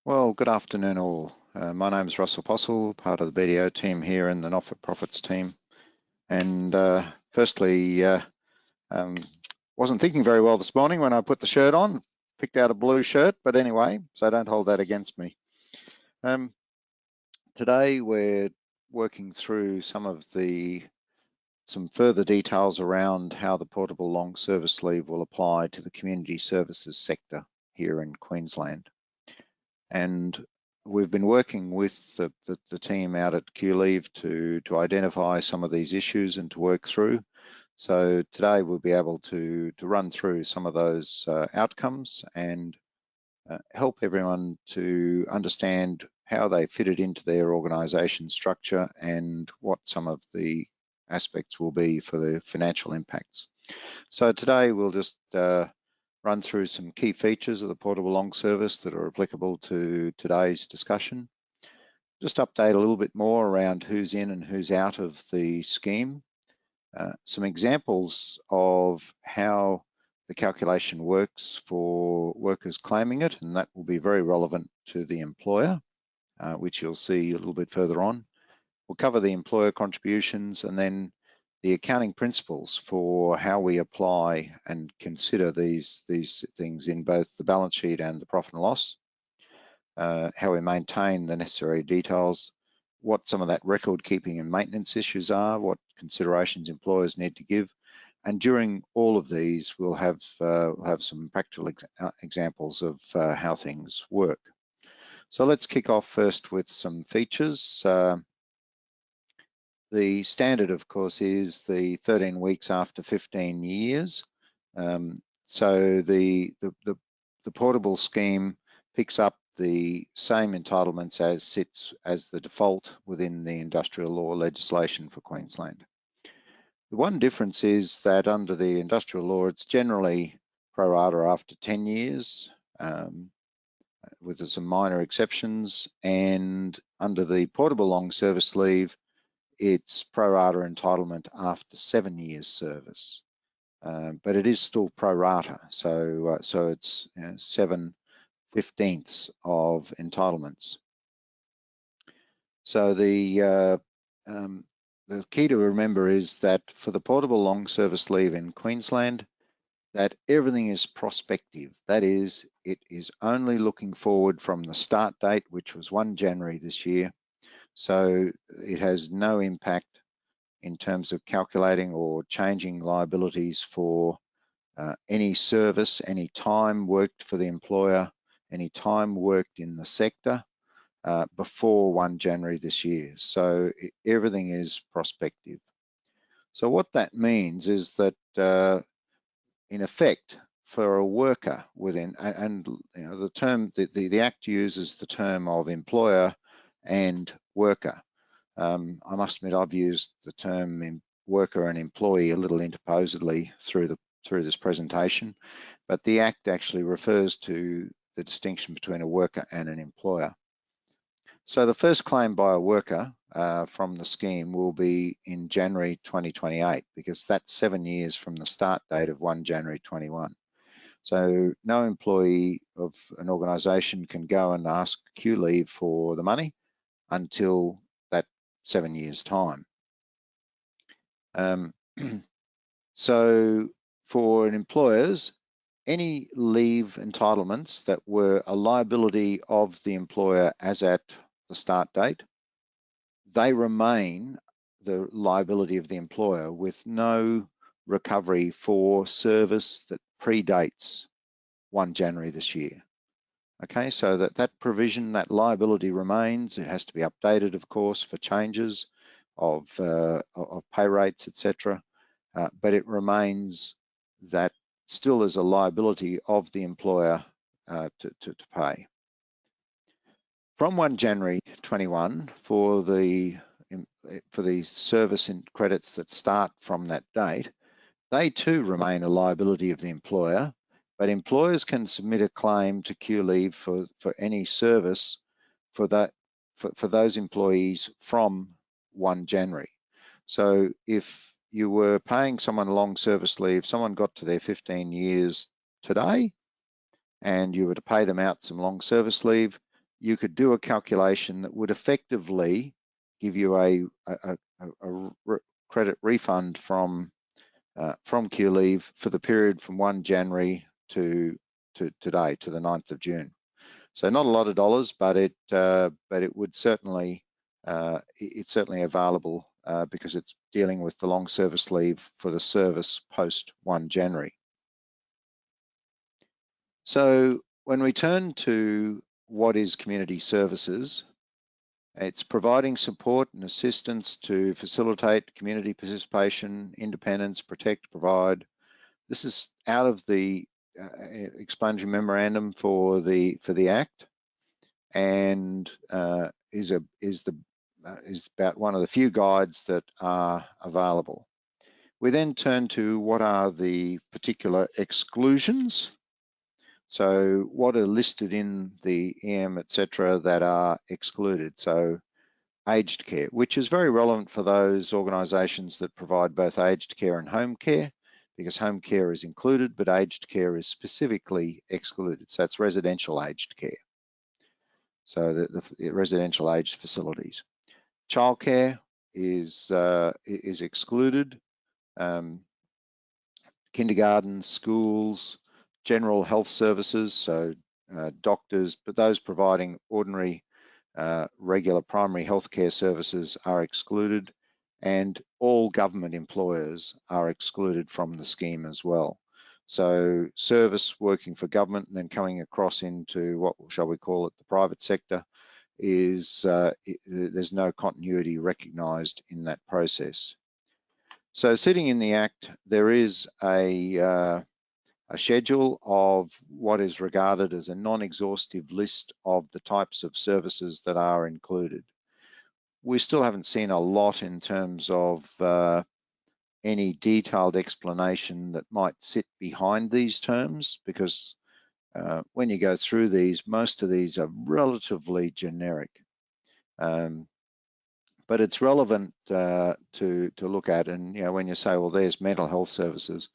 Well, good afternoon all. My name is Russell Postle, part of the BDO team here in the not-for-profits team. And firstly, wasn't thinking very well this morning when I put the shirt on, picked out a blue shirt, but anyway, so don't hold that against me. Today we're working through some further details around how the portable long service leave will apply to the community services sector here in Queensland. And we've been working with the team out at QLEVY to identify some of these issues and to work through. So today we'll be able to run through some of those outcomes and help everyone to understand how they fit it into their organisation structure and what some of the aspects will be for the financial impacts. So today we'll just run through some key features of the portable long service that are applicable to today's discussion. Just update a little bit more around who's in and who's out of the scheme. Some examples of how the calculation works for workers claiming it, and that will be very relevant to the employer, which you'll see a little bit further on. We'll cover the employer contributions and then the accounting principles for how we apply and consider these things in both the balance sheet and the profit and loss, how we maintain the necessary details, what some of that record keeping and maintenance issues are, what considerations employers need to give. And during all of these, we'll have some practical examples of how things work. So let's kick off first with some features. The standard, of course, is the 13 weeks after 15 years. So the portable scheme picks up the same entitlements as sits as the default within the industrial law legislation for Queensland. The one difference is that under the industrial law, it's generally pro rata after 10 years, with some minor exceptions, and under the portable long service leave, it's pro rata entitlement after 7 years service, but it is still pro rata, so it's 7/15 of entitlements. So the key to remember is that for the portable long service leave in Queensland, that everything is prospective. That is, it is only looking forward from the start date, which was 1 January this year. So it has no impact in terms of calculating or changing liabilities for any service, any time worked for the employer, any time worked in the sector before 1 January this year. So everything is prospective. So what that means is that in effect, for a worker within, and you know, the term, the Act uses the term of employer and worker. I must admit I've used the term worker and employee a little interposedly through this presentation, but the Act actually refers to the distinction between a worker and an employer. So the first claim by a worker from the scheme will be in January 2028, because that's 7 years from the start date of 1 January 21. So no employee of an organisation can go and ask QLEVY for the money until that 7 years' time. So for employers, any leave entitlements that were a liability of the employer as at the start date, they remain the liability of the employer with no recovery for service that predates 1 January this year. Okay, so that provision, that liability remains. It has to be updated, of course, for changes of pay rates, etc. But it remains that still is a liability of the employer to pay. From 1 January 21, for the service and credits that start from that date, they too remain a liability of the employer, but employers can submit a claim to QLEVY for any service for those employees from 1 January. So if you were paying someone long service leave, someone got to their 15 years today, and you were to pay them out some long service leave, you could do a calculation that would effectively give you a credit refund from QLEVE for the period from 1 January to today, to the 9th of June. So not a lot of dollars, but it would certainly, it's certainly available because it's dealing with the long service leave for the service post 1 January. So when we turn to what is community services, it's providing support and assistance to facilitate community participation, independence, protect, provide. This is out of the explanatory memorandum for the Act, and is about one of the few guides that are available. We then turn to what are the particular exclusions. So what are listed in the EM, etc., that are excluded? So aged care, which is very relevant for those organisations that provide both aged care and home care, because home care is included, but aged care is specifically excluded. So it's residential aged care. So the residential aged facilities. Childcare is excluded. Kindergarten, schools, general health services, so doctors, but those providing ordinary regular primary healthcare services are excluded, and all government employers are excluded from the scheme as well. So service working for government and then coming across into what shall we call it, the private sector, is there's no continuity recognised in that process. So sitting in the Act, there is a schedule of what is regarded as a non-exhaustive list of the types of services that are included. We still haven't seen a lot in terms of any detailed explanation that might sit behind these terms, because when you go through these, most of these are relatively generic. But it's relevant to look at, and when you say, well, there's mental health services,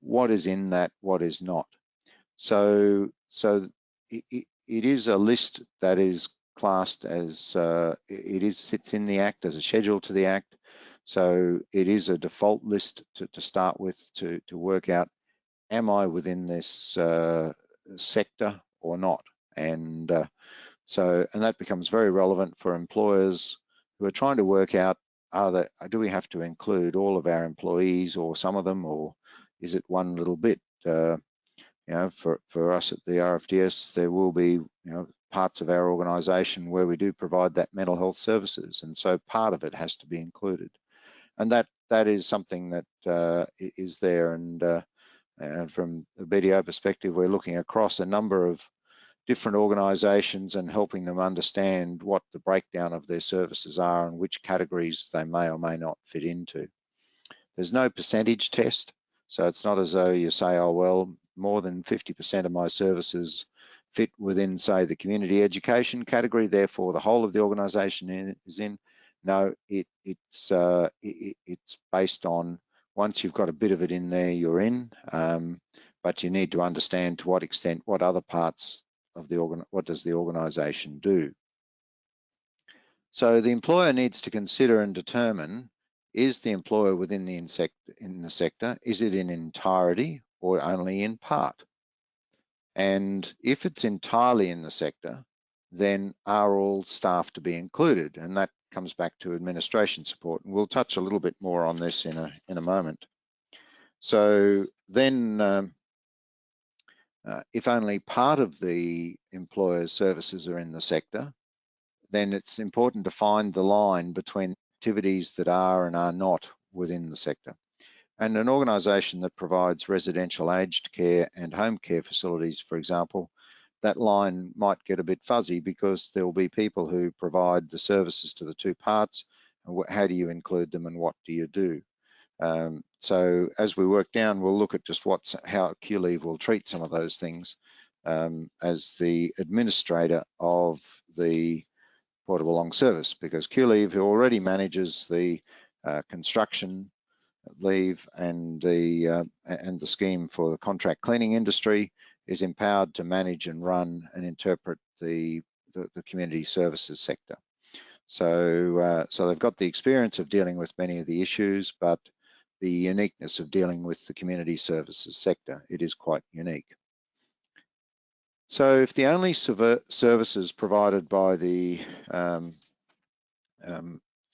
what is in that, what is not? So it is a list that is classed as sits in the Act as a schedule to the Act. So it is a default list to start with to work out, am I within this sector or not? And that becomes very relevant for employers who are trying to work out, do we have to include all of our employees or some of them, or is it one little bit? For us at the RFDS, there will be parts of our organisation where we do provide that mental health services, and so part of it has to be included, and that is something that is there. And from the BDO perspective, we're looking across a number of different organisations and helping them understand what the breakdown of their services are and which categories they may or may not fit into. There's no percentage test, so it's not as though you say, oh, well, more than 50% of my services fit within, say, the community education category, therefore the whole of the organisation is in. No, it's based on, once you've got a bit of it in there, you're in, but you need to understand to what extent, what other parts of what does the organisation do. So the employer needs to consider and determine, is the employer within the sector, is it in entirety or only in part? And if it's entirely in the sector, then are all staff to be included? And that comes back to administration support. And we'll touch a little bit more on this in a moment. So then if only part of the employer's services are in the sector, then it's important to find the line between activities that are and are not within the sector. And an organisation that provides residential aged care and home care facilities, for example, that line might get a bit fuzzy because there will be people who provide the services to the two parts. And how do you include them and what do you do? So as we work down, we'll look at just how QLEVE will treat some of those things as the administrator of the portable long service, because QLEVE, who already manages the construction leave and the scheme for the contract cleaning industry, is empowered to manage and run and interpret the the community services sector. So they've got the experience of dealing with many of the issues, but the uniqueness of dealing with the community services sector, it is quite unique. So if the only services provided by the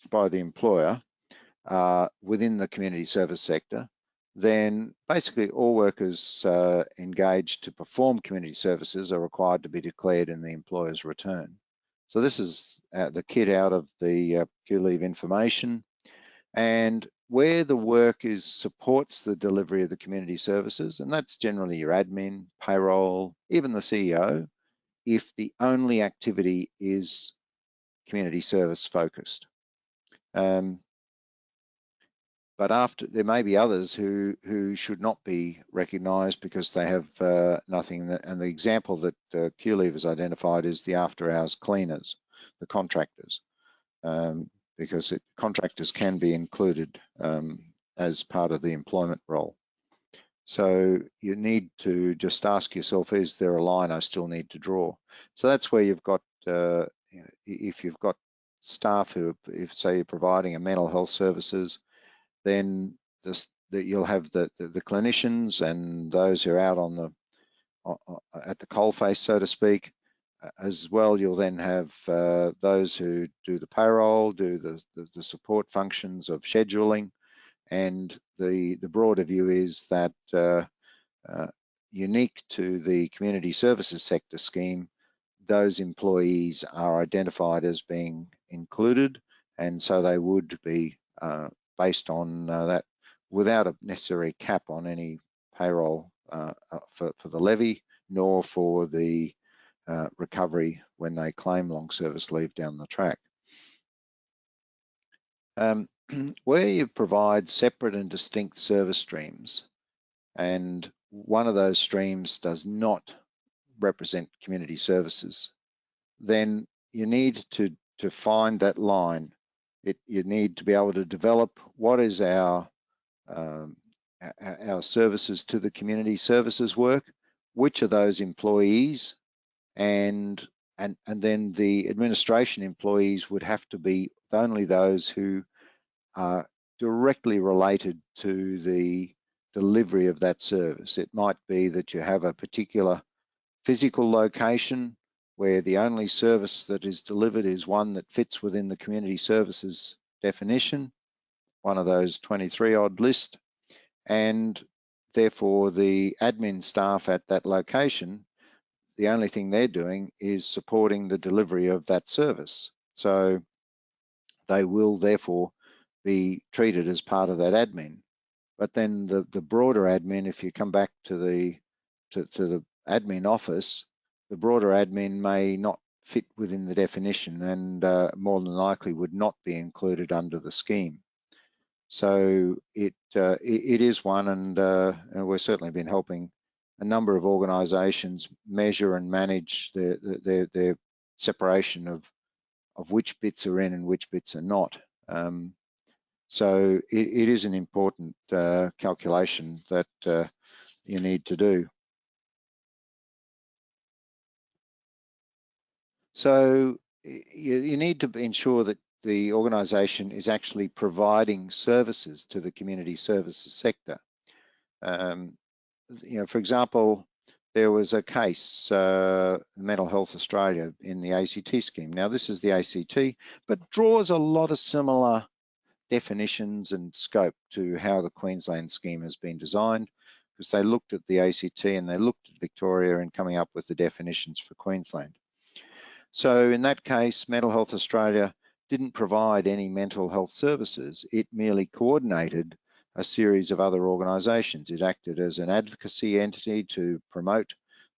employer within the community service sector, then basically all workers engaged to perform community services are required to be declared in the employer's return. So this is the kit out of the QLEVE information, and where the work supports the delivery of the community services, and that's generally your admin, payroll, even the CEO, if the only activity is community service focused. But there may be others who should not be recognised because they have nothing. And the example that QLEVE has identified is the after-hours cleaners, the contractors, because contractors can be included as part of the employment role. So you need to just ask yourself, is there a line I still need to draw? So that's where you've got, if you've got staff who, if say you're providing a mental health services, then you'll have the clinicians and those who are out on at the coalface, so to speak. As well, you'll then have those who do the payroll, do the support functions of scheduling, and the broader view is that unique to the community services sector scheme, those employees are identified as being included, and so they would be based on that, without a necessary cap on any payroll for the levy, nor for the recovery when they claim long service leave down the track. Where you provide separate and distinct service streams, and one of those streams does not represent community services, then you need to find that line. You need to be able to develop what is our services to the community services work, which are those employees, and then the administration employees would have to be only those who are directly related to the delivery of that service. It might be that you have a particular physical location where the only service that is delivered is one that fits within the community services definition, one of those 23-odd list, and therefore the admin staff at that location, the only thing they're doing is supporting the delivery of that service. So they will therefore be treated as part of that admin. But then the broader admin, if you come back to the admin office, the broader admin may not fit within the definition, and more than likely would not be included under the scheme. So it is one, and we've certainly been helping a number of organisations measure and manage their separation of which bits are in and which bits are not. So it is an important calculation that you need to do. So you need to ensure that the organisation is actually providing services to the community services sector. For example, there was a case, Mental Health Australia, in the ACT scheme. Now, this is the ACT, but draws a lot of similar definitions and scope to how the Queensland scheme has been designed, because they looked at the ACT and they looked at Victoria and coming up with the definitions for Queensland. So in that case, Mental Health Australia didn't provide any mental health services. It merely coordinated a series of other organisations. It acted as an advocacy entity to promote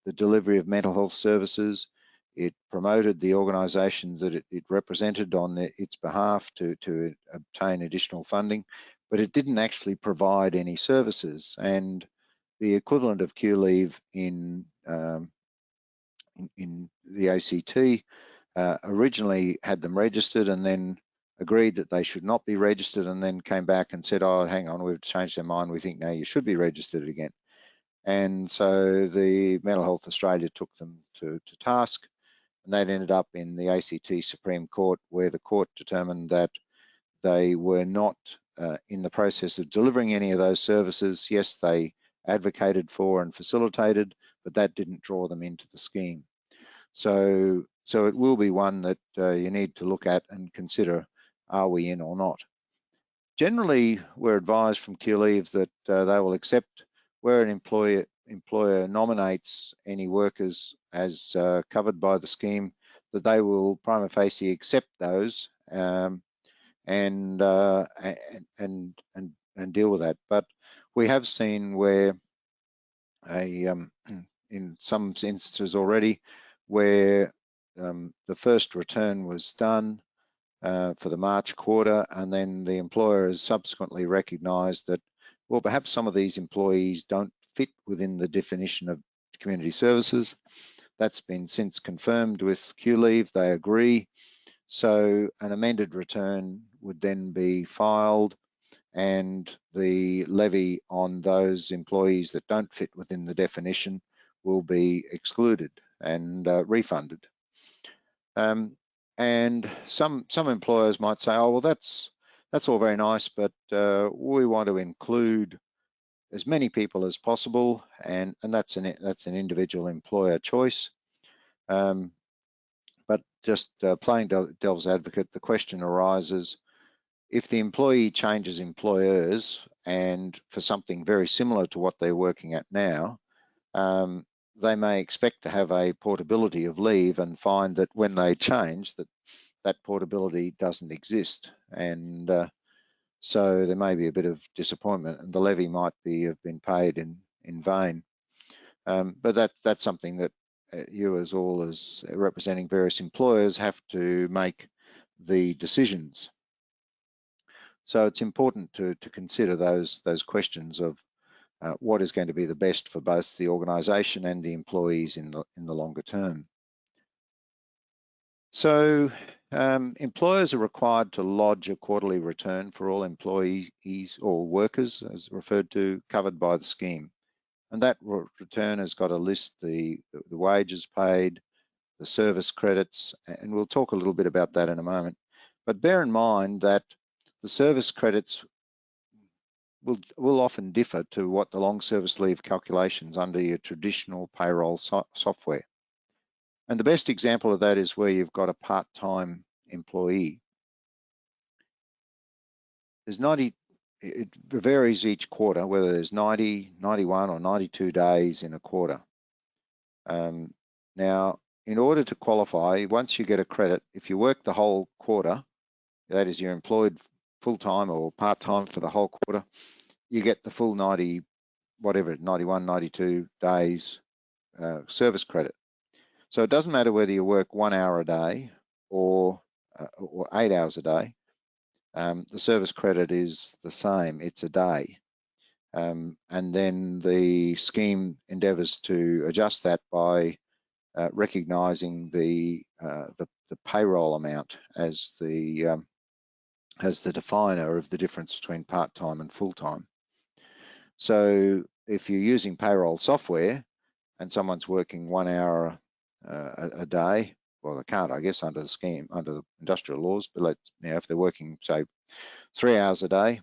the delivery of mental health services. It promoted the organisations that it represented on its behalf to obtain additional funding, but it didn't actually provide any services. And the equivalent of QLEVE in the ACT originally had them registered and then agreed that they should not be registered, and then came back and said, oh, hang on, we've changed our mind, we think now you should be registered again. And so the Mental Health Australia took them to task and that ended up in the ACT Supreme Court, where the court determined that they were not in the process of delivering any of those services. Yes, they advocated for and facilitated, but that didn't draw them into the scheme. So it will be one that you need to look at and consider, are we in or not? Generally, we're advised from QLEVE that they will accept where an employer nominates any workers as covered by the scheme, that they will prima facie accept those and deal with that. But we have seen where in some instances already where the first return was done for the March quarter, and then the employer has subsequently recognised that, well, perhaps some of these employees don't fit within the definition of community services. That's been since confirmed with QLEVE, they agree. So an amended return would then be filed, and the levy on those employees that don't fit within the definition will be excluded and refunded. And some employers might say, oh, well, that's all very nice, but we want to include as many people as possible, and that's an individual employer choice. But just playing devil's advocate, the question arises, if the employee changes employers and for something very similar to what they're working at now, they may expect to have a portability of leave and find that when they change, that portability doesn't exist. And so there may be a bit of disappointment, and the levy might have been paid in vain. But that's something that you as representing various employers have to make the decisions. So it's important to consider those questions of what is going to be the best for both the organisation and the employees in the longer term. So employers are required to lodge a quarterly return for all employees or workers, as referred to, covered by the scheme. And that return has got to list the wages paid, the service credits, and we'll talk a little bit about that in a moment. But bear in mind that the service credits will often differ to what the long service leave calculations under your traditional payroll software. And the best example of that is where you've got a part-time employee. It varies each quarter, whether there's 90, 91 or 92 days in a quarter. Now, in order to qualify, once you get a credit, if you work the whole quarter, that is, you're employed full-time or part-time for the whole quarter, you get the full 90, whatever, 91, 92 days service credit. So it doesn't matter whether you work 1 hour a day or 8 hours a day, the service credit is the same, it's a day. And then the scheme endeavours to adjust that by recognising the payroll amount as the definer of the difference between part-time and full-time. So if you're using payroll software and someone's working 1 hour a day, well, they can't, I guess, under the scheme, under the industrial laws, but if they're working, say, 3 hours a day,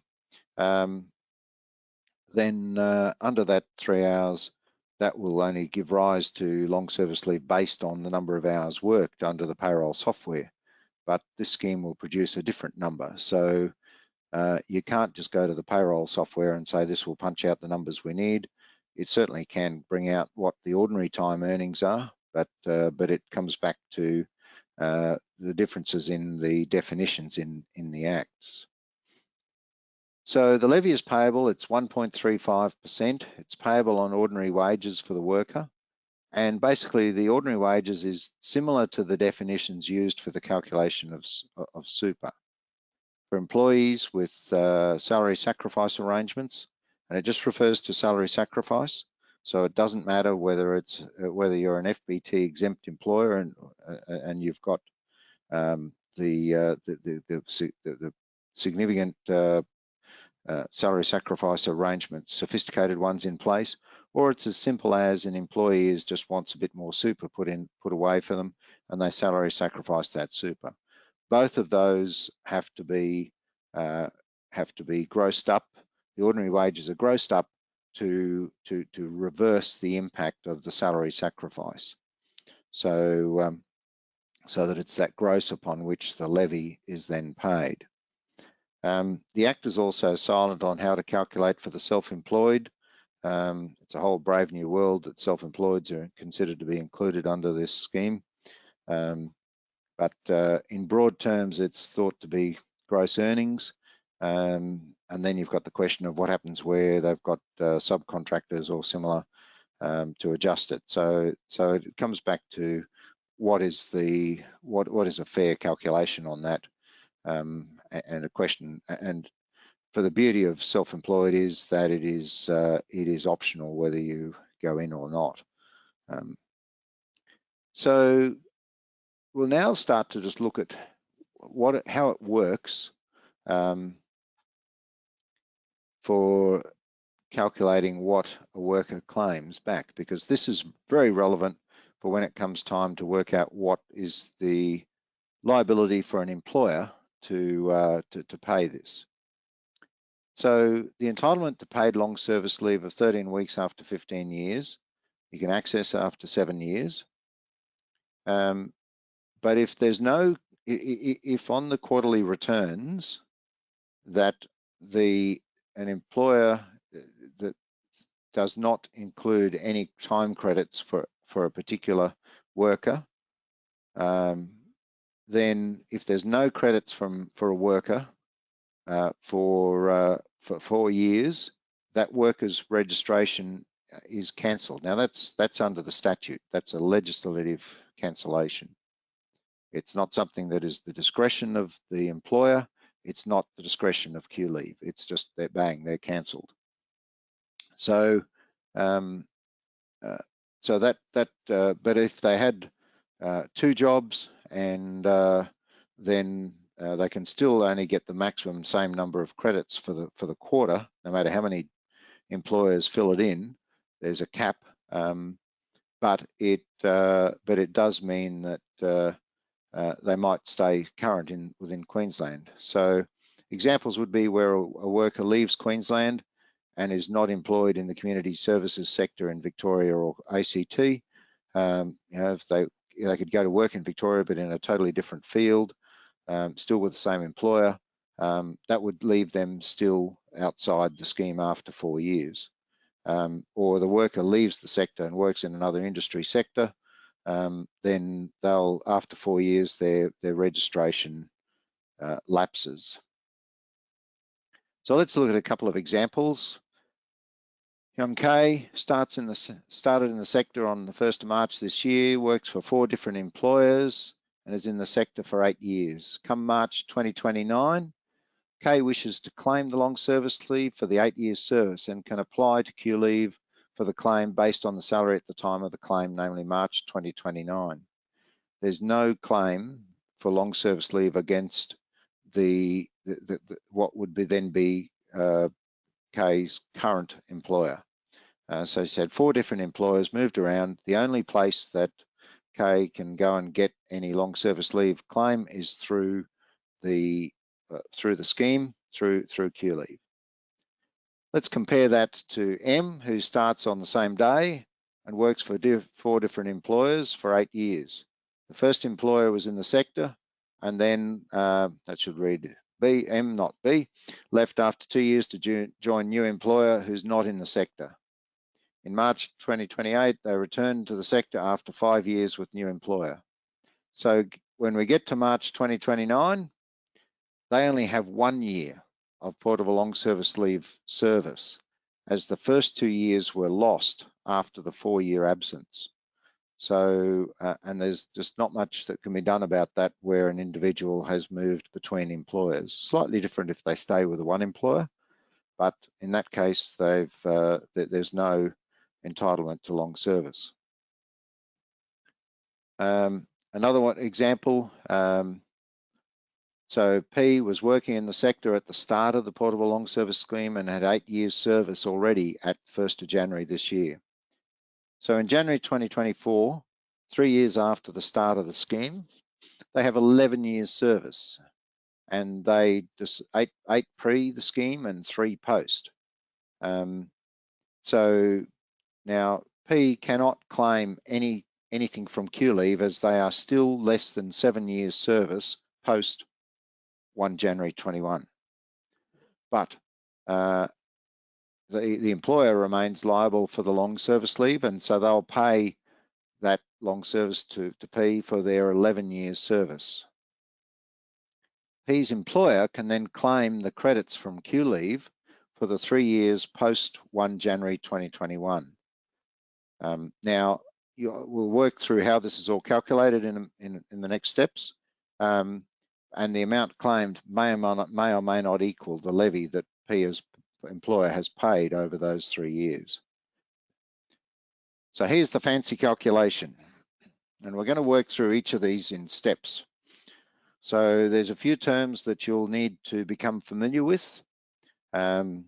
then under that 3 hours, that will only give rise to long service leave based on the number of hours worked under the payroll software. But this scheme will produce a different number. So you can't just go to the payroll software and say this will punch out the numbers we need. It certainly can bring out what the ordinary time earnings are, but it comes back to the differences in the definitions in the Acts. So the levy is payable, it's 1.35%. It's payable on ordinary wages for the worker. And basically the ordinary wages is similar to the definitions used for the calculation of super. For employees with salary sacrifice arrangements, and it just refers to salary sacrifice. So it doesn't matter whether you're an FBT exempt employer and you've got the significant salary sacrifice arrangements, sophisticated ones in place, or it's as simple as an employee just wants a bit more super put away for them, and they salary sacrifice that super. Both of those have to be grossed up. The ordinary wages are grossed up to reverse the impact of the salary sacrifice. So so that it's that gross upon which the levy is then paid. The Act is also silent on how to calculate for the self-employed. It's a whole brave new world that self-employeds are considered to be included under this scheme. But in broad terms, it's thought to be gross earnings. And then you've got the question of what happens where they've got subcontractors or similar to adjust it. So it comes back to what is a fair calculation on that, and a question. And for the beauty of self-employed is that it is optional whether you go in or not. So we'll now start to just look at how it works for calculating what a worker claims back, because this is very relevant for when it comes time to work out what is the liability for an employer to pay this. So the entitlement to paid long service leave of 13 weeks after 15 years, you can access after 7 years. But if there's if on the quarterly returns that an employer that does not include any time credits for a particular worker, then if there's no credits for a worker for 4 years, that worker's registration is cancelled. Now that's under the statute. That's a legislative cancellation. It's not something that is the discretion of the employer. It's not the discretion of QLEVE. It's just they're cancelled. So but if they had 2 jobs and then they can still only get the maximum same number of credits for the quarter, no matter how many employers fill it in. There's a cap, but it does mean that they might stay current within Queensland. So examples would be where a worker leaves Queensland and is not employed in the community services sector in Victoria or ACT. If they could go to work in Victoria but in a totally different field, still with the same employer, that would leave them still outside the scheme after 4 years. Or the worker leaves the sector and works in another industry sector, then they'll, after 4 years, their registration lapses. So let's look at a couple of examples. Young K started in the sector on the 1st of March this year, works for 4 different employers and is in the sector for 8 years. Come March 2029, K wishes to claim the long service leave for the 8 years service and can apply to QLEVE for the claim based on the salary at the time of the claim, namely March 2029. There's no claim for long service leave against what would then be K's current employer. So she had 4 different employers, moved around. The only place that K can go and get any long service leave claim is through the scheme, through QLEVE. Let's compare that to M, who starts on the same day and works for 4 different employers for 8 years. The first employer was in the sector, and then that should read B, M, not B, left after 2 years to join new employer who's not in the sector. In March 2028, they returned to the sector after 5 years with new employer. So when we get to March 2029, they only have 1 year of portable long service leave service, as the first 2 years were lost after the 4-year absence. So, and there's just not much that can be done about that where an individual has moved between employers. Slightly different if they stay with the one employer, but in that case, there's no entitlement to long service. Another example, So P was working in the sector at the start of the Portable Long Service Scheme and had 8 years service already at 1st of January this year. So in January 2024, 3 years after the start of the scheme, they have 11 years service, and they just eight pre the scheme and 3 post. So now P cannot claim anything from QLEVE as they are still less than 7 years service post 1 January 21. But the employer remains liable for the long service leave, and so they'll pay that long service to P for their 11 years service. P's employer can then claim the credits from QLEVE for the 3 years post 1 January 2021. Now, we'll work through how this is all calculated in the next steps, and the amount claimed may or may not equal the levy that P's employer has paid over those 3 years. So here's the fancy calculation, and we're going to work through each of these in steps. So there's a few terms that you'll need to become familiar with. Some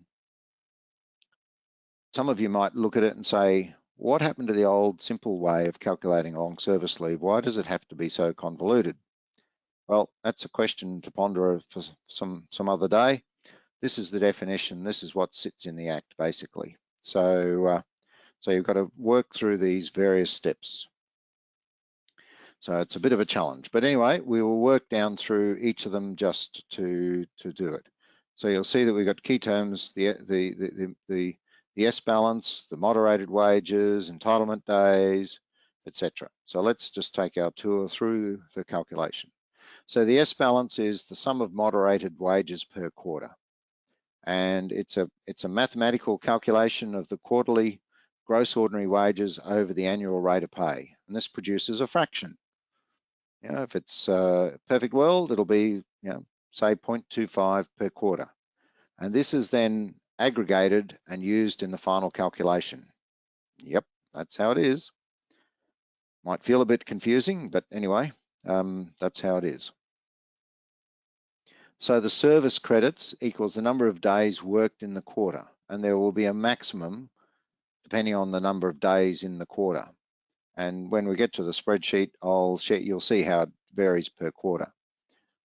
of you might look at it and say, what happened to the old simple way of calculating long service leave? Why does it have to be so convoluted? Well, that's a question to ponder for some other day. This is the definition. This is what sits in the Act, basically. So you've got to work through these various steps. So it's a bit of a challenge, but anyway, we will work down through each of them just to do it. So you'll see that we've got key terms: the S balance, the moderated wages, entitlement days, etc. So let's just take our tour through the calculation. So the S balance is the sum of moderated wages per quarter, and it's a mathematical calculation of the quarterly gross ordinary wages over the annual rate of pay, and this produces a fraction. You know, if it's a perfect world, it'll be, say 0.25 per quarter. And this is then aggregated and used in the final calculation. Yep, that's how it is. Might feel a bit confusing, but anyway, that's how it is. So the service credits equals the number of days worked in the quarter, and there will be a maximum depending on the number of days in the quarter. And when we get to the spreadsheet, you'll see how it varies per quarter.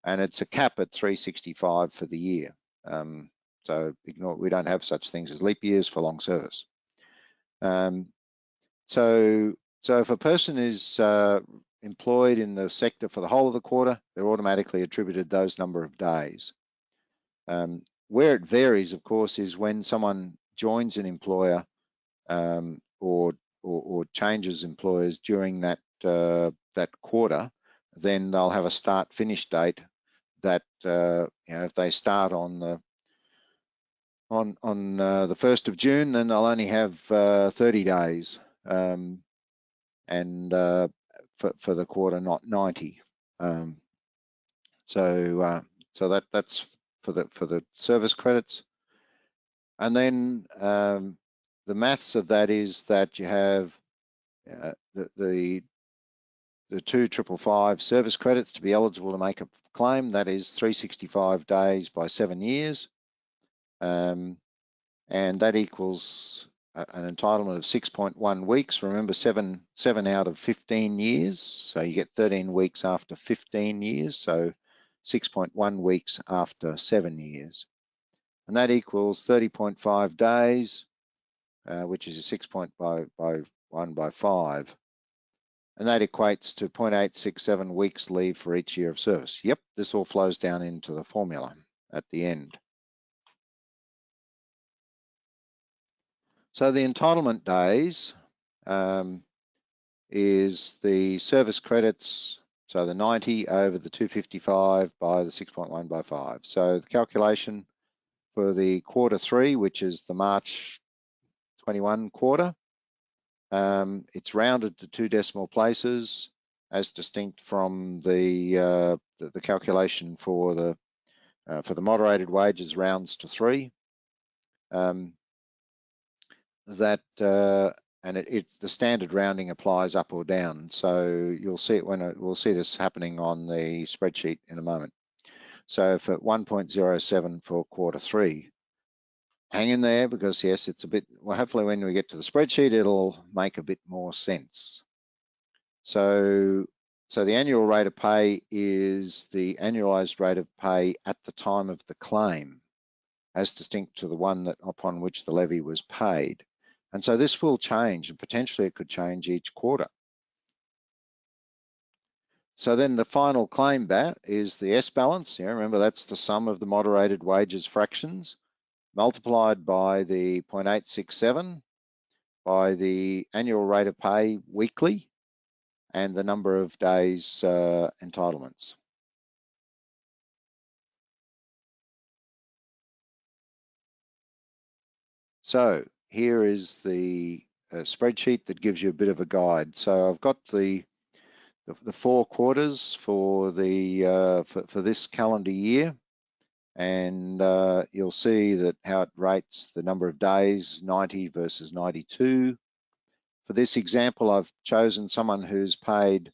And it's a cap at 365 for the year. So we don't have such things as leap years for long service. So if a person is employed in the sector for the whole of the quarter, they're automatically attributed those number of days. Where it varies, of course, is when someone joins an employer or changes employers during that quarter, then they'll have a start-finish date that if they start on the 1st of June, then they'll only have 30 days, and for the quarter, not 90. So that's for the service credits, and then the maths of that is that you have the 2,555 service credits to be eligible to make a claim. That is 365 days by 7 years, and that equals an entitlement of 6.1 weeks. Remember, 7 out of 15 years, so you get 13 weeks after 15 years, so 6.1 weeks after 7 years, and that equals 30.5 days, which is a 6.1 by 5. And that equates to 0.867 weeks leave for each year of service. Yep, this all flows down into the formula at the end. So the entitlement days is the service credits, so the 90 over the 255 by the 6.1 by 5. So the calculation for the quarter 3, which is the March 21 quarter, it's rounded to 2 decimal places, as distinct from the calculation for the moderated wages rounds to 3. And the standard rounding applies up or down. So you'll see it we'll see this happening on the spreadsheet in a moment. So if at 1.07 for Q3, hang in there, because yes, it's a bit, well, hopefully when we get to the spreadsheet, it'll make a bit more sense. So the annual rate of pay is the annualized rate of pay at the time of the claim, as distinct to the one that upon which the levy was paid. And so this will change, and potentially it could change each quarter. So then the final claim bat is the S balance. Yeah, remember, that's the sum of the moderated wages fractions multiplied by the 0.867 by the annual rate of pay weekly and the number of days entitlements. So here is the spreadsheet that gives you a bit of a guide. So I've got the 4 quarters for the for this calendar year, and you'll see that how it rates the number of days, 90 versus 92. For this example, I've chosen someone who's paid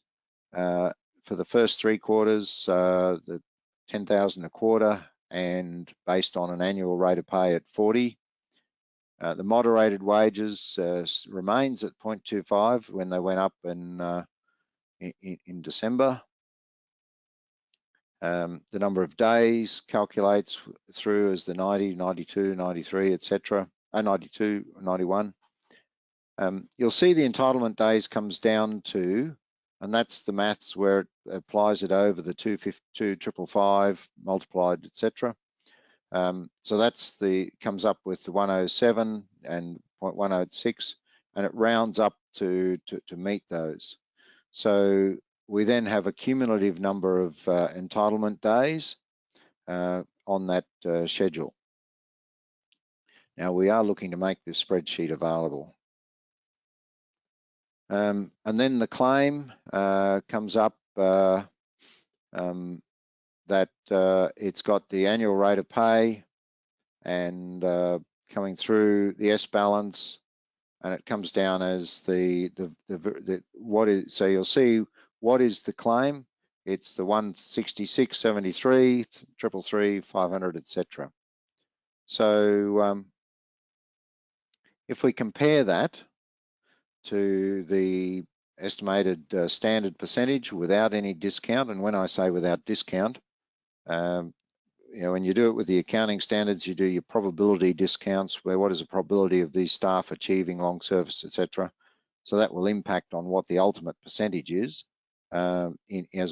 for the first 3 quarters, the 10,000 a quarter, and based on an annual rate of pay at 40. The moderated wages remains at 0.25 when they went up in December. The number of days calculates through as the 90, 92, 93, etc. 92, 91. You'll see the entitlement days comes down to, and that's the maths where it applies it over the 255 multiplied, etc. So that's comes up with the 107 and 0.106, and it rounds up to meet those. So we then have a cumulative number of entitlement days on that schedule. Now we are looking to make this spreadsheet available. And then the claim comes up that it's got the annual rate of pay and coming through the S balance, and it comes down as what is, so you'll see what is the claim. It's the 166, 73, 333, 500, etc. So if we compare that to the estimated standard percentage without any discount, and when I say without discount, you know, when you do it with the accounting standards, you do your probability discounts, where what is the probability of these staff achieving long service, etc. So that will impact on what the ultimate percentage is as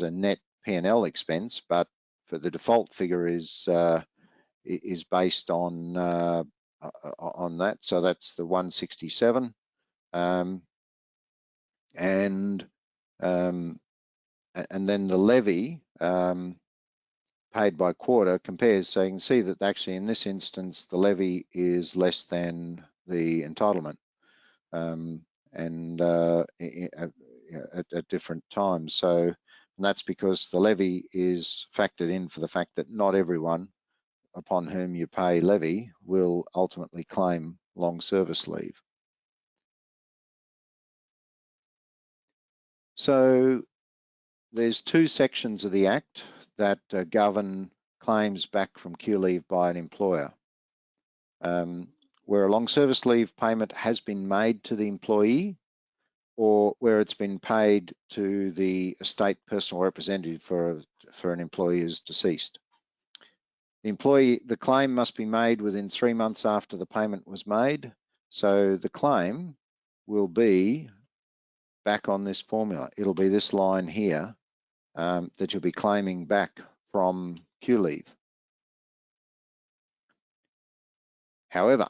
a net P&L expense, but for the default figure is based on that. So that's the 167. And then the levy paid by quarter compares, so you can see that actually in this instance the levy is less than the entitlement, at different times. So, and that's because the levy is factored in for the fact that not everyone upon whom you pay levy will ultimately claim long service leave. So there's 2 sections of the Act that govern claims back from Q leave by an employer. Where a long service leave payment has been made to the employee, or where it's been paid to the estate personal representative for an employee who's deceased. The claim must be made within 3 months after the payment was made. So the claim will be back on this formula. It'll be this line here that you'll be claiming back from Q leave. However,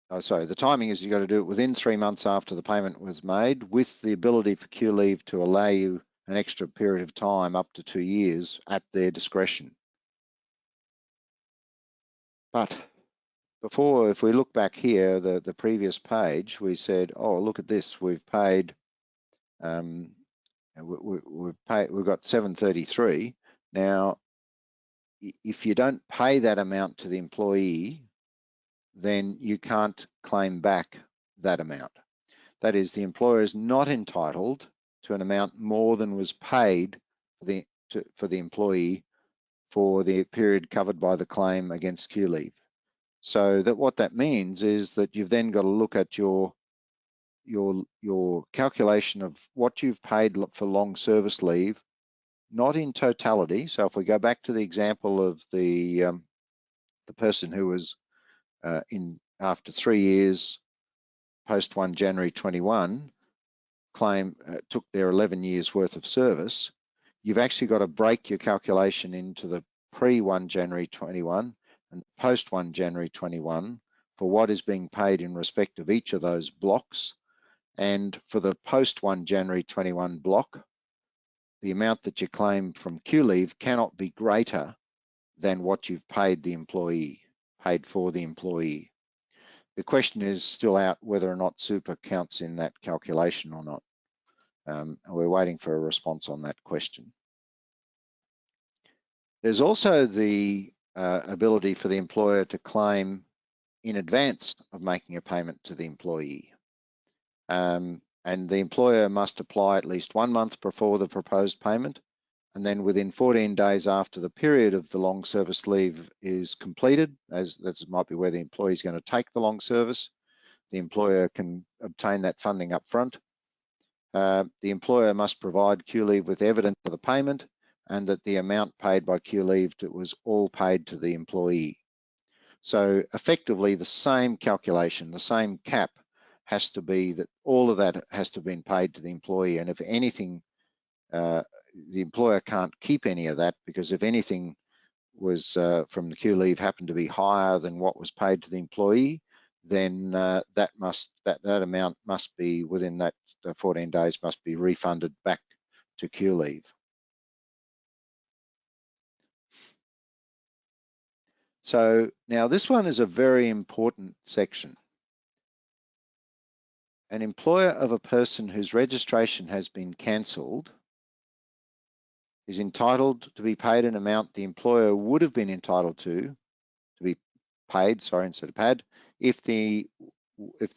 the timing is you've got to do it within 3 months after the payment was made, with the ability for Q leave to allow you an extra period of time up to 2 years at their discretion. But before, if we look back here, the previous page, we said, oh, look at this, we've paid, we've got 733. Now, if you don't pay that amount to the employee, then you can't claim back that amount. That is, the employer is not entitled to an amount more than was paid for the employee for the period covered by the claim against QLEVE. So that what that means is that you've then got to look at your calculation of what you've paid for long service leave, not in totality. So if we go back to the example of the person who was in after 3 years post 1 January 21 claim took their 11 years worth of service, you've actually got to break your calculation into the pre 1 January 21 and post 1 January 21 for what is being paid in respect of each of those blocks. And for the post 1 January 21 block, the amount that you claim from QLEVE cannot be greater than what you've paid for the employee. The question is still out whether or not super counts in that calculation or not. We're waiting for a response on that question. There's also the ability for the employer to claim in advance of making a payment to the employee. And the employer must apply at least 1 month before the proposed payment, and then within 14 days after the period of the long service leave is completed, as that might be where the employee is going to take the long service, the employer can obtain that funding up front. The employer must provide QLEVE with evidence of the payment and that the amount paid by QLEVE was all paid to the employee. So effectively the same calculation, the same cap has to be that all of that has to have been paid to the employee. And if anything, the employer can't keep any of that, because if anything was from the QLEVE happened to be higher than what was paid to the employee, then that amount must be within that 14 days must be refunded back to QLEVE. So now this one is a very important section. An employer of a person whose registration has been cancelled is entitled to be paid an amount the employer would have been entitled to be paid, instead of paid, if the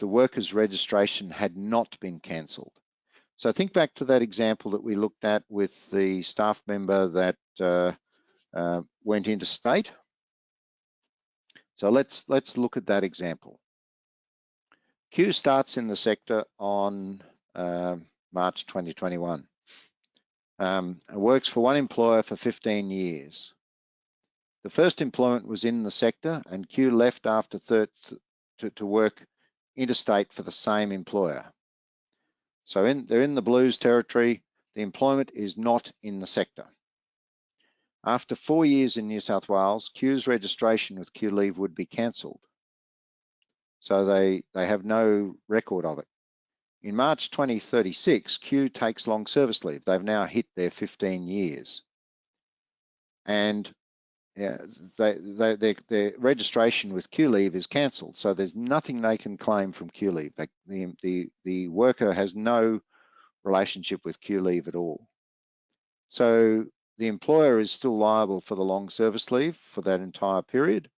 worker's registration had not been cancelled. So think back to that example that we looked at with the staff member that went interstate. So let's look at that example. Q starts in the sector on March 2021. Works for one employer for 15 years. The first employment was in the sector, and Q left after to work interstate for the same employer. So they're in the blues territory. The employment is not in the sector. After 4 years in New South Wales, Q's registration with QLEVE would be cancelled. So they have no record of it. In March 2036, Q takes long service leave. They've now hit their 15 years. And their registration with QLEVE is cancelled. So there's nothing they can claim from QLEVE. The worker has no relationship with QLEVE at all. So the employer is still liable for the long service leave for that entire period.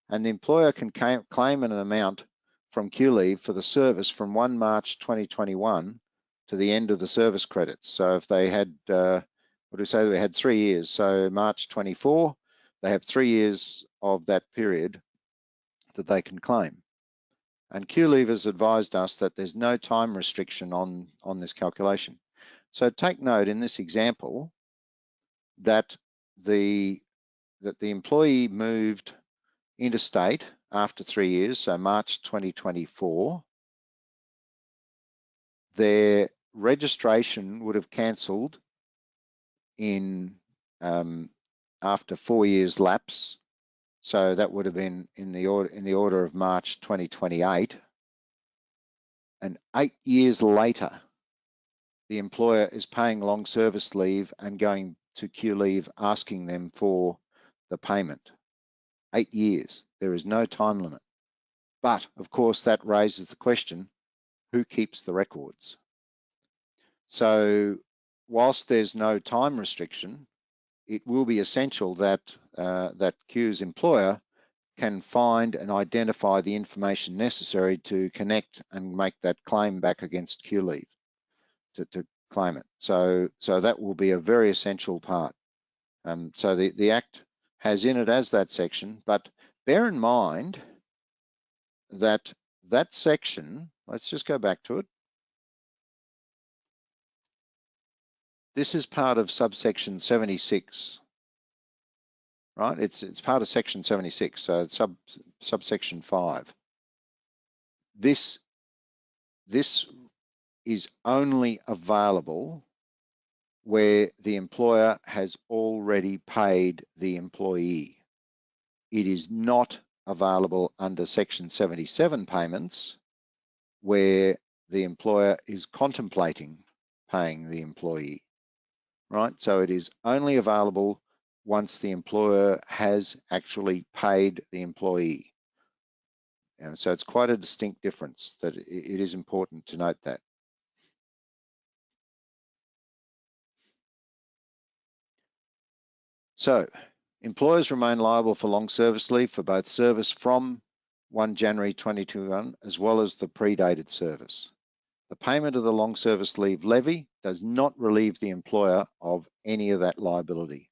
And the employer can claim an amount from QLEVE for the service from 1 March 2021 to the end of the service credits. So if they had, what do we say, they had 3 years, so March 24, they have 3 years of that period that they can claim. And QLEVE has advised us that there's no time restriction on this calculation. So take note in this example that the employee moved interstate after 3 years, so March 2024, their registration would have cancelled in after 4 years lapse. So that would have been in the order of March 2028. And 8 years later, the employer is paying long service leave and going to QLEVE asking them for the payment. 8 years, there is no time limit. But of course that raises the question, who keeps the records? So whilst there's no time restriction, it will be essential that that Q's employer can find and identify the information necessary to connect and make that claim back against QLEVE to claim it. So that will be a very essential part. So the Act has in it as that section, but bear in mind that that section, let's just go back to it. This is part of subsection 76, right? It's part of section 76, so it's subsection 5. This is only available where the employer has already paid the employee. It is not available under section 77 payments where the employer is contemplating paying the employee, right? So it is only available once the employer has actually paid the employee. And so it's quite a distinct difference that it is important to note that. So employers remain liable for long service leave for both service from 1 January 2021 as well as the predated service. The payment of the long service leave levy does not relieve the employer of any of that liability.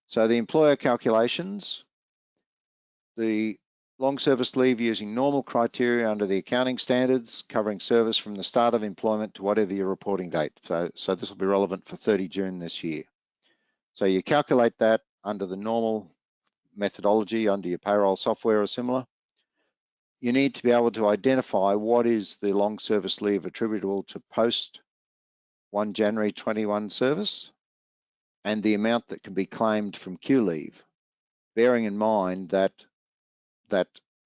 So the employer calculations, the long service leave using normal criteria under the accounting standards covering service from the start of employment to whatever your reporting date. So this will be relevant for 30 June this year. So you calculate that under the normal methodology under your payroll software or similar. You need to be able to identify what is the long service leave attributable to post 1 January 21 service and the amount that can be claimed from Q leave, bearing in mind that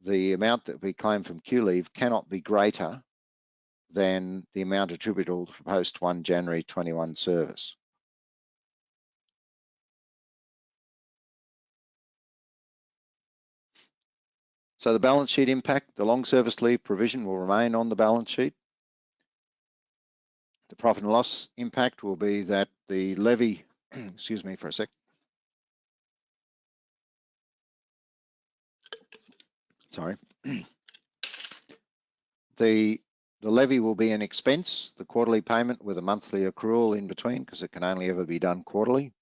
the amount that we claim from Q leave cannot be greater than the amount attributable to post 1 January 21 service. So the balance sheet impact, the long service leave provision will remain on the balance sheet. The profit and loss impact will be that the levy, excuse me for a sec. Sorry. The levy will be an expense, the quarterly payment with a monthly accrual in between because it can only ever be done quarterly.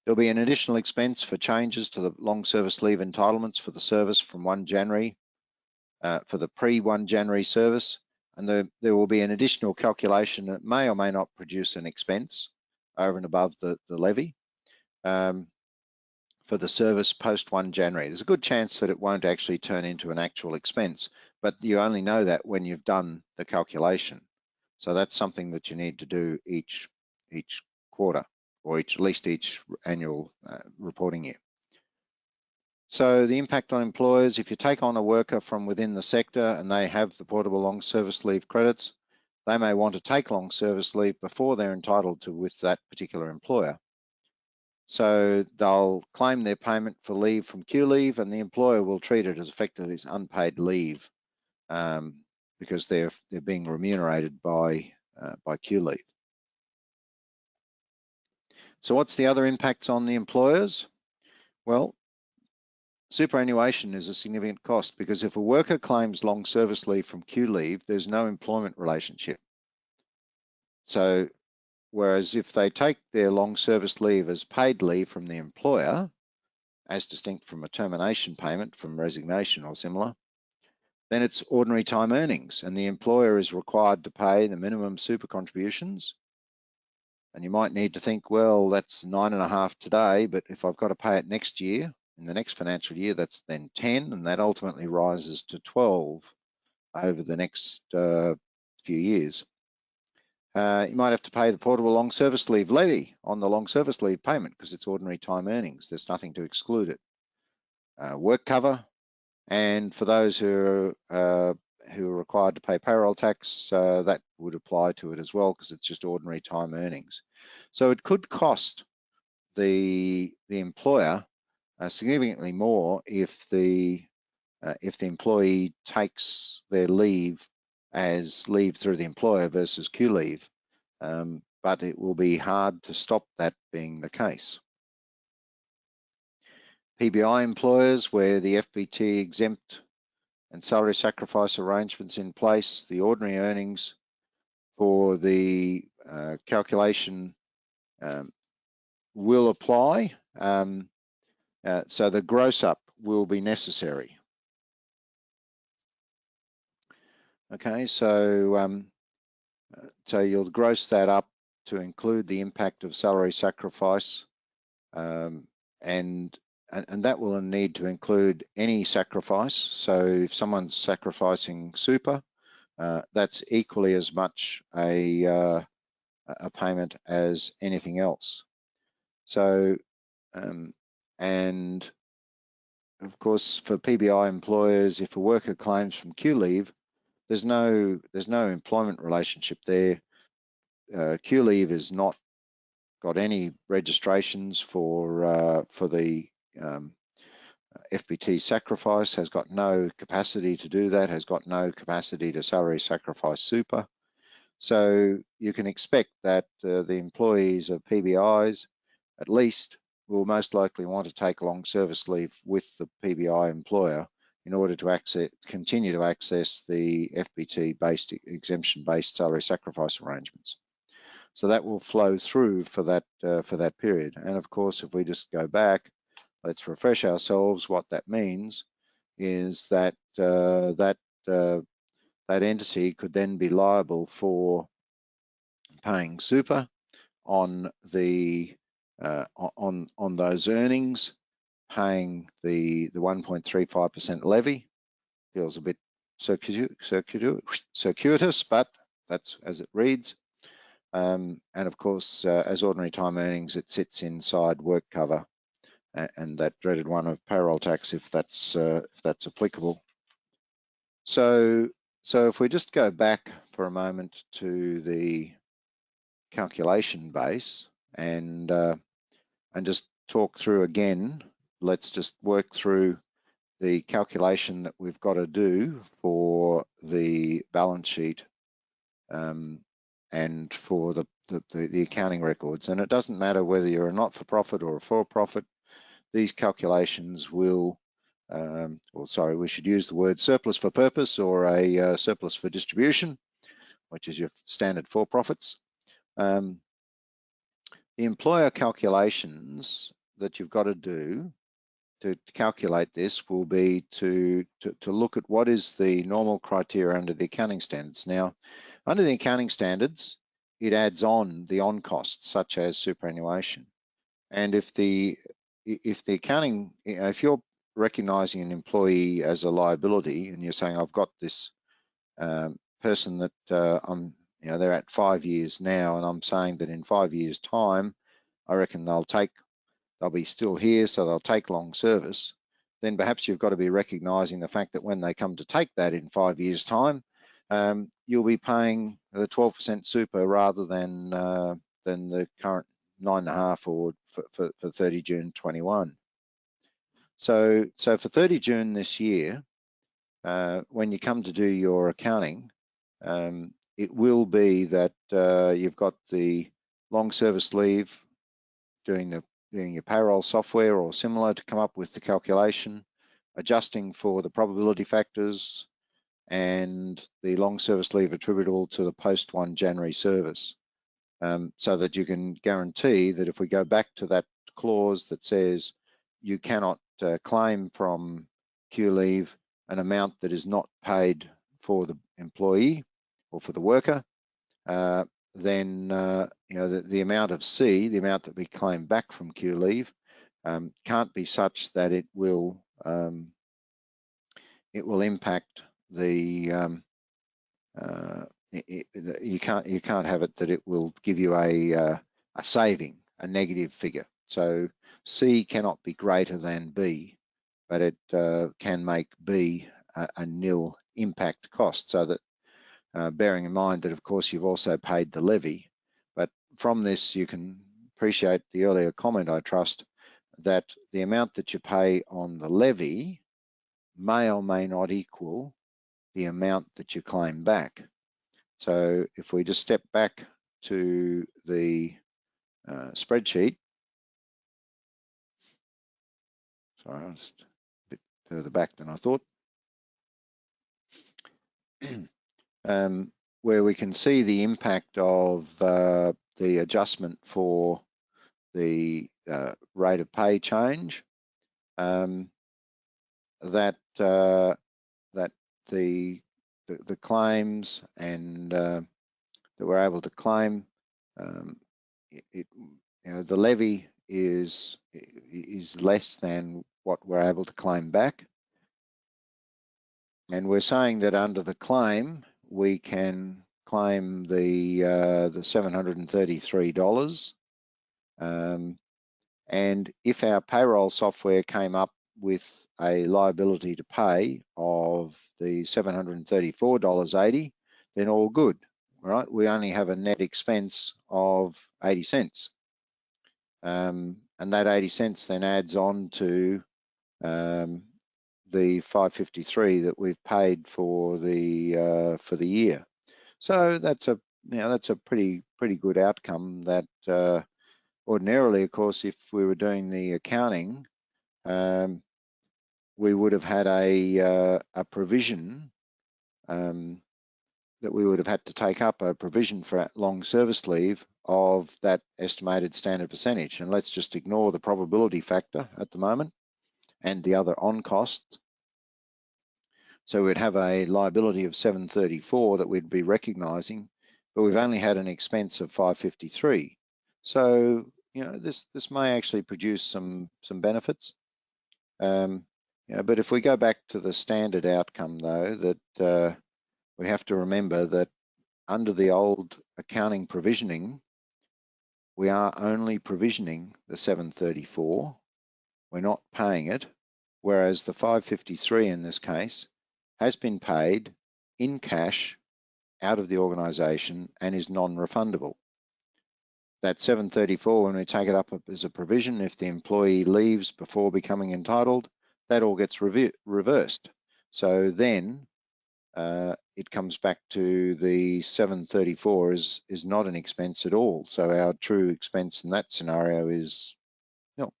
There'll be an additional expense for changes to the long service leave entitlements for the service from 1 January, for the pre-1 January service, and there will be an additional calculation that may or may not produce an expense over and above the levy for the service post 1 January. There's a good chance that it won't actually turn into an actual expense, but you only know that when you've done the calculation. So that's something that you need to do each quarter, or at least each annual reporting year. So the impact on employers, if you take on a worker from within the sector and they have the portable long service leave credits, they may want to take long service leave before they're entitled to with that particular employer. So they'll claim their payment for leave from Q leave and the employer will treat it as effectively as unpaid leave because they're being remunerated by Q leave. So what's the other impacts on the employers? Well, superannuation is a significant cost because if a worker claims long service leave from Q leave, there's no employment relationship. So whereas if they take their long service leave as paid leave from the employer, as distinct from a termination payment from resignation or similar, then it's ordinary time earnings and the employer is required to pay the minimum super contributions. And you might need to think, well, that's 9.5 today, but if I've got to pay it next year, in the next financial year, that's then 10, and that ultimately rises to 12 over the next few years. You might have to pay the portable long service leave levy on the long service leave payment because it's ordinary time earnings. There's nothing to exclude it. Work cover, and for those who are required to pay payroll tax, that would apply to it as well because it's just ordinary time earnings. So it could cost the employer significantly more if the employee takes their leave as leave through the employer versus Q leave, but it will be hard to stop that being the case. PBI employers where the FBT exempt and salary sacrifice arrangements in place, the ordinary earnings for the calculation will apply. So the gross up will be necessary. Okay, so you'll gross that up to include the impact of salary sacrifice, and that will need to include any sacrifice. So if someone's sacrificing super, that's equally as much a payment as anything else. So, and of course, for PBI employers, if a worker claims from QLEVE, there's no employment relationship there. QLEVE has not got any registrations for the FBT sacrifice, has got no capacity to do that, has got no capacity to salary sacrifice super. So you can expect that the employees of PBIs at least will most likely want to take long service leave with the PBI employer in order to continue to access the FBT-based exemption-based salary sacrifice arrangements. So that will flow through for that period. And of course, if we just go back, let's refresh ourselves. What that means is that that entity could then be liable for paying super on the on those earnings, paying the 1.35% levy. Feels a bit circuitous, but that's as it reads. And of course, as ordinary time earnings, it sits inside work cover and that dreaded one of payroll tax, if that's applicable. So if we just go back for a moment to the calculation base and just talk through again, let's just work through the calculation that we've got to do for the balance sheet and for the accounting records. And it doesn't matter whether you're a not-for-profit or a for-profit, these calculations will, we should use the word surplus for purpose or a surplus for distribution, which is your standard for-profits. The employer calculations that you've got to do to calculate this will be to look at what is the normal criteria under the accounting standards. Now, under the accounting standards, it adds on the on-costs such as superannuation. And if you're recognizing an employee as a liability and you're saying, I've got this person that they're at 5 years now, and I'm saying that in 5 years' time, I reckon they'll be still here, so they'll take long service, then perhaps you've got to be recognizing the fact that when they come to take that in 5 years' time, you'll be paying the 12% super rather than the current 9.5 or for 30 June 21. So for 30 June this year, when you come to do your accounting, it will be that you've got the long service leave, doing your payroll software or similar to come up with the calculation, adjusting for the probability factors and the long service leave attributable to the post 1 January service, so that you can guarantee that if we go back to that clause that says you cannot claim from QLEVE an amount that is not paid for the employee or for the worker, then the amount of C, the amount that we claim back from QLEVE, can't be such that it will impact the you can't have it that it will give you a saving, a negative figure. So C cannot be greater than B, but it can make B a nil impact cost, so that bearing in mind that of course you've also paid the levy. But from this you can appreciate the earlier comment, I trust, that the amount that you pay on the levy may or may not equal the amount that you claim back. So if we just step back to the spreadsheet, sorry, I was a bit further back than I thought, where we can see the impact of the adjustment for the rate of pay change, that the claims and that we're able to claim, the levy is less than what we're able to claim back, and we're saying that under the claim we can claim the $733, and if our payroll software came up with a liability to pay of the $734.80, then all good, right? We only have a net expense of 80 cents. And that 80 cents then adds on to the $553 that we've paid for the year. So that's a pretty good outcome. That ordinarily, of course, if we were doing the accounting, we would have had a provision that we would have had to take up, a provision for long service leave of that estimated standard percentage. And let's just ignore the probability factor at the moment and the other on costs. So we'd have a liability of $734 that we'd be recognising, but we've only had an expense of $553. So this may actually produce some benefits. But if we go back to the standard outcome, though, that we have to remember that under the old accounting provisioning, we are only provisioning the $734. We're not paying it, whereas the $553 in this case has been paid in cash out of the organisation and is non-refundable. That $734, when we take it up as a provision, if the employee leaves before becoming entitled, that all gets reversed. So then it comes back to the $734 is not an expense at all. So our true expense in that scenario is nil.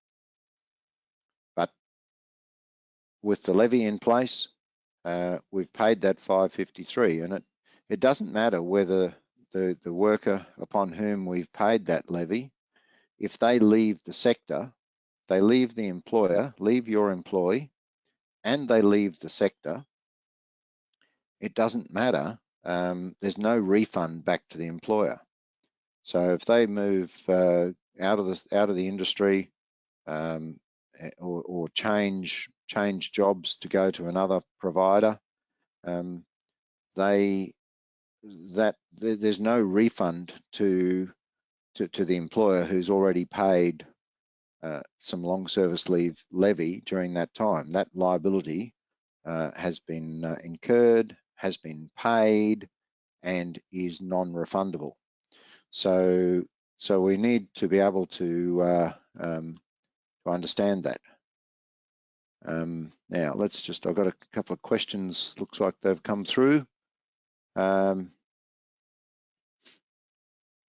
But with the levy in place, we've paid that $553, and it doesn't matter whether the worker upon whom we've paid that levy, if they leave the sector, they leave the employer, leave your employee, and they leave the sector, it doesn't matter. There's no refund back to the employer. So if they move out of the industry or change jobs to go to another provider, there's no refund to the employer who's already paid some long service leave levy during that time. That liability has been incurred, has been paid, and is non-refundable. So we need to be able to understand that. Now I've got a couple of questions. Looks like they've come through.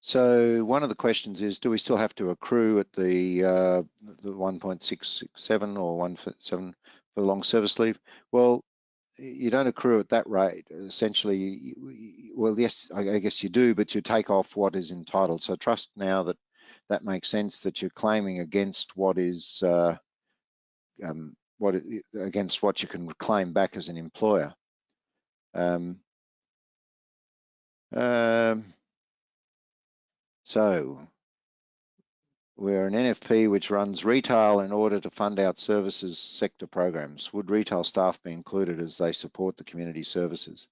So one of the questions is, do we still have to accrue at the 1.667 or 1.7 for the long service leave? Well, you don't accrue at that rate. Essentially, well, yes, I guess you do, but you take off what is entitled. So trust now that makes sense, that you're claiming against what is against what you can claim back as an employer. So we're an NFP which runs retail in order to fund out services sector programs. Would retail staff be included as they support the community services?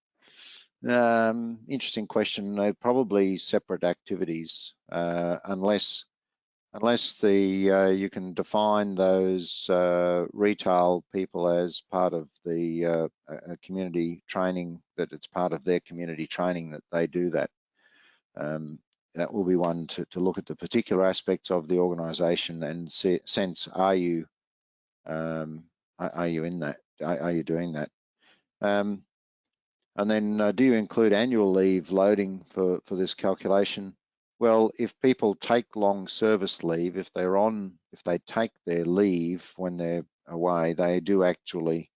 Interesting question. They're probably separate activities, unless you can define those retail people as part of the community training, that it's part of their community training that they do that. That will be one to look at the particular aspects of the organisation and sense, are you in that? Are you doing that? And then do you include annual leave loading for this calculation? Well, if people take long service leave, if they take their leave when they're away, they do actually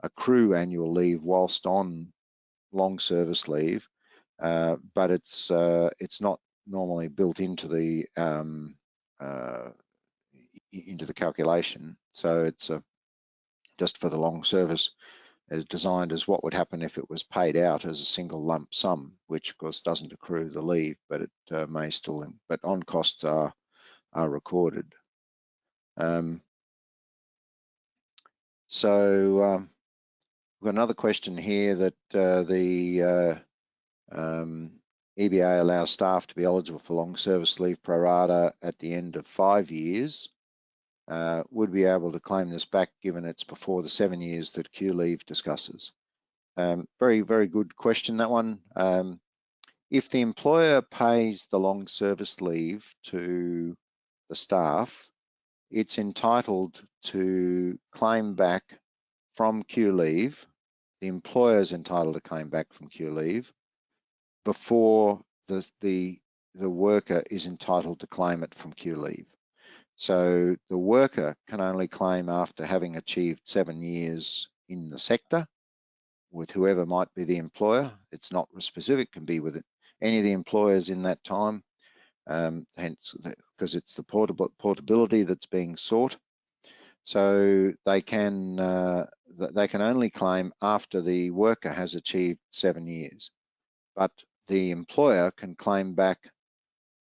accrue annual leave whilst on long service leave, but it's not normally built into the into the calculation. So it's just for the long service, is designed as what would happen if it was paid out as a single lump sum, which of course doesn't accrue the leave, but it may still, but on costs are recorded. So we've got another question here that the EBA allows staff to be eligible for long service leave pro rata at the end of 5 years. Would be able to claim this back given it's before the 7 years that Q leave discusses? Very, very good question, that one. If the employer pays the long service leave to the staff, it's entitled to claim back from Q leave. The employer is entitled to claim back from Q leave before the worker is entitled to claim it from Q leave. So the worker can only claim after having achieved 7 years in the sector with whoever might be the employer. It's not specific, can be with any of the employers in that time, hence because it's the portability that's being sought. So they can only claim after the worker has achieved 7 years, but the employer can claim back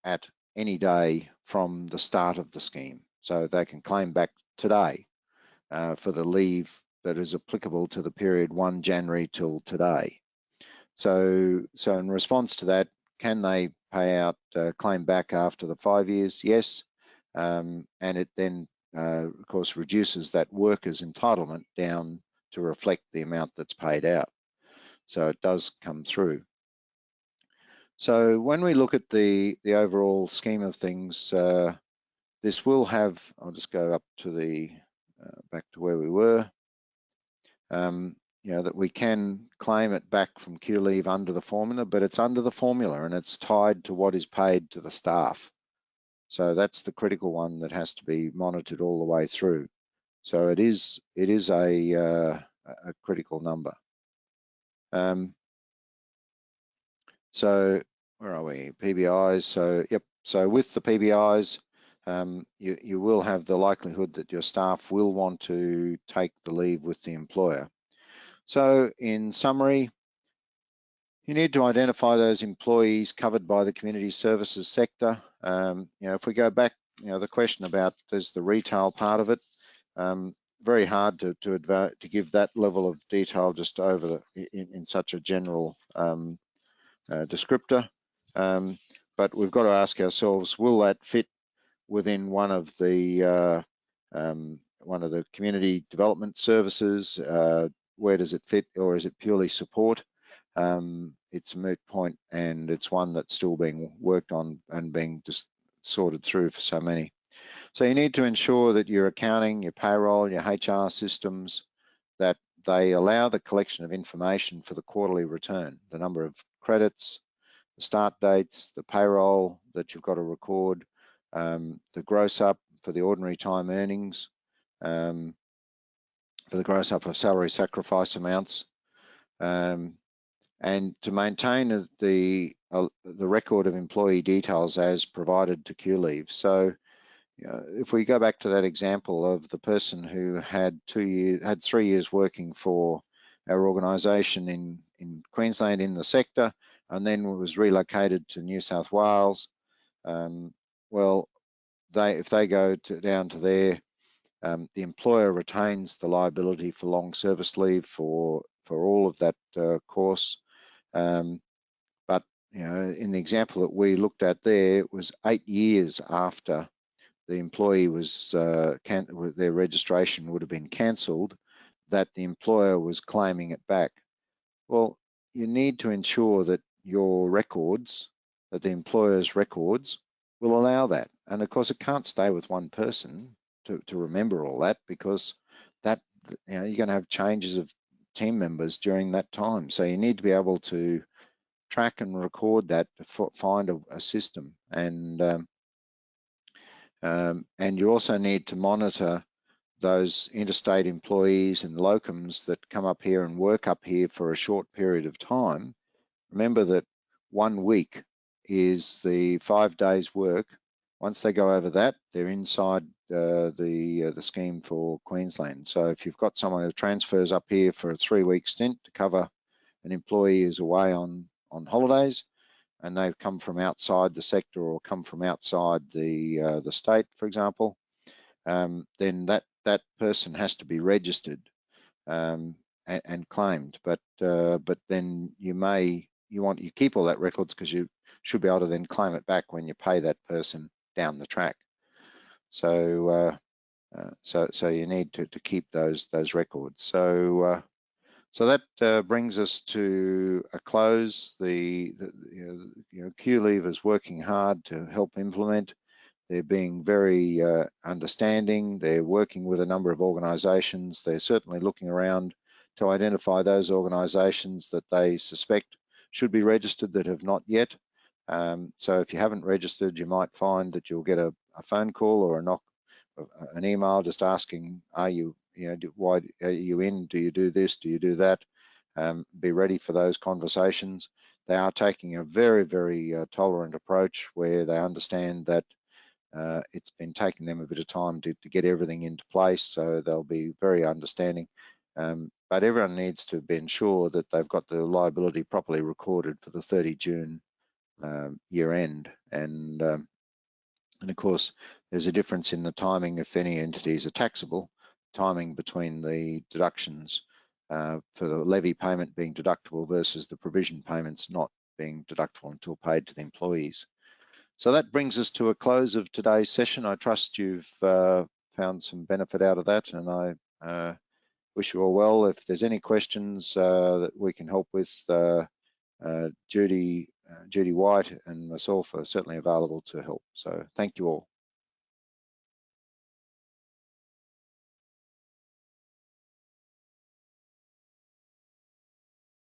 at any day from the start of the scheme. So they can claim back today for the leave that is applicable to the period 1 January till today. So in response to that, can they pay out, claim back after the 5 years? Yes, and it then of course reduces that worker's entitlement down to reflect the amount that's paid out. So it does come through. So when we look at the overall scheme of things, this will have, I'll just go up to the, back to where we were, you know, that we can claim it back from Q leave under the formula, but it's under the formula and it's tied to what is paid to the staff. So that's the critical one that has to be monitored all the way through. So it is a critical number. So where are we? PBIs. So yep. So with the PBIs, you will have the likelihood that your staff will want to take the leave with the employer. So in summary, you need to identify those employees covered by the community services sector. You know, if we go back, you know, the question about there's the retail part of it. Very hard to give that level of detail just over in such a general descriptor. But we've got to ask ourselves, will that fit within one of the community development services? Where does it fit, or is it purely support? It's a moot point, and it's one that's still being worked on and being just sorted through for so many. So you need to ensure that your accounting, your payroll, your HR systems, that they allow the collection of information for the quarterly return, the number of credits, the start dates, the payroll that you've got to record, the gross up for the ordinary time earnings, for the gross up of salary sacrifice amounts, and to maintain the record of employee details as provided to Q leave. So if we go back to that example of the person who had 3 years working for our organisation in Queensland in the sector, and then was relocated to New South Wales, well, if they go down to there, the employer retains the liability for long service leave for all of that course. But you know, in the example that we looked at there, it was 8 years after the employee was their registration would have been cancelled that the employer was claiming it back. Well, you need to ensure that your records, that the employer's records will allow that. And of course, it can't stay with one person to remember all that, because that, you know, you're going to have changes of team members during that time. So you need to be able to track and record that to find a system. And you also need to monitor those interstate employees and locums that come up here and work up here for a short period of time. Remember that 1 week is the 5 days work Once they go over that, they're inside the scheme for Queensland. So if you've got someone who transfers up here for a 3-week stint to cover an employee who's away on holidays, and they've come from outside the sector or come from outside the state, for example, then that person has to be registered and claimed. But then you keep all that records, because you should be able to then claim it back when you pay that person down the track. So so you need to keep those records. So that brings us to a close. QLEVY is working hard to help implement. They're being very understanding. They're working with a number of organisations. They're certainly looking around to identify those organisations that they suspect should be registered that have not yet. So if you haven't registered, you might find that you'll get a phone call or an email just asking, why are you in? Do you do this? Do you do that? Be ready for those conversations. They are taking a very, very tolerant approach, where they understand that it's been taking them a bit of time to get everything into place, so they'll be very understanding. But everyone needs to be ensured that they've got the liability properly recorded for the 30 June year end. And of course, there's a difference in the timing if any entities are taxable, timing between the deductions for the levy payment being deductible versus the provision payments not being deductible until paid to the employees. So that brings us to a close of today's session. I trust you've found some benefit out of that, and I wish you all well. If there's any questions that we can help with, Judy White and myself are certainly available to help. So thank you all.